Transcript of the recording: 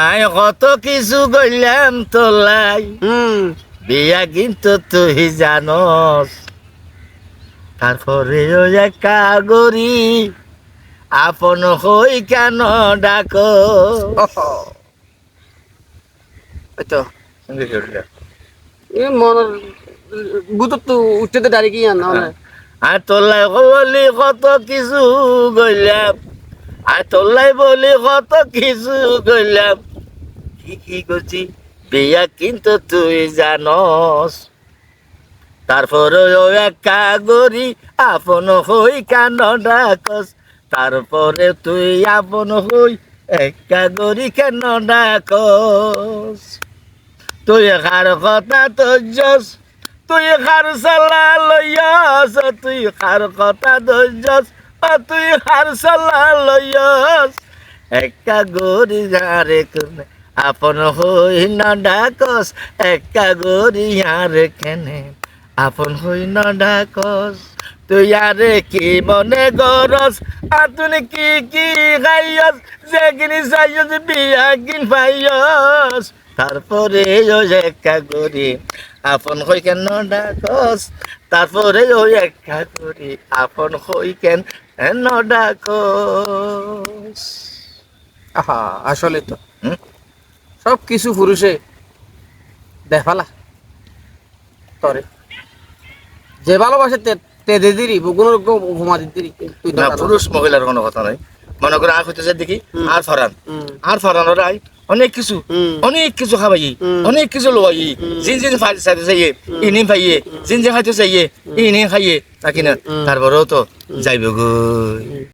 আয় কত কিছু কইলাম তোলাই বিয়া কিন্তু তুই জানস তারপরে ওই একা গরি আপন হই কেন ডাক ওই তো মনের গুতর তো উঠতে দাঁড়িয়ে কি না আর তোলাই বলি কত কিছু কইলাম আর তোলাই বলি কত কিছু কইলাম কি করছি বিয়া কিন্তু তুই জানস তারপরে ও একা গরি আপন হই কেন ডাকস তারপরে তুই আপন হই একা গরি কেন ডাকস তুই কার কথা ধৈর্যস তুই কার সালা লইয়াস তুই কার কথা ধৈর্যস তুই কার সালা লইয়াস একা গরি যারে কোনে আপন হই না ডাকস একা গরি আর কেনে আপন হই না ডাকস তুই আরে কি মনে গরস আর তুই কি খাইয়স যে কিনি চাইয়স বিয়া কিন পাইয়স তারপরে ওই একা করি আপন হই কেন ডাকস তারপরে ওই একা করি আপন হই কেন ডাকস আহা আসলে তো সব কিছু পুরুষে দেখালা তরে যে ভালোবাসে তে দে দিরি কোনো উপমা দিদি তুই না পুরুষ মহিলার কোনো কথা নাই মনে করে আর হইতেছে দেখি আর ফরান ওরাই অনেক কিছু খাবাই অনেক কিছু লোয়াই জিন জিন খাইতে চাইয়ে ইনি খাইয়ে জিন জিন খাইতে চাইয়ে ইনি খাইয়ে নাকি না তারপরেও তো যাইব গো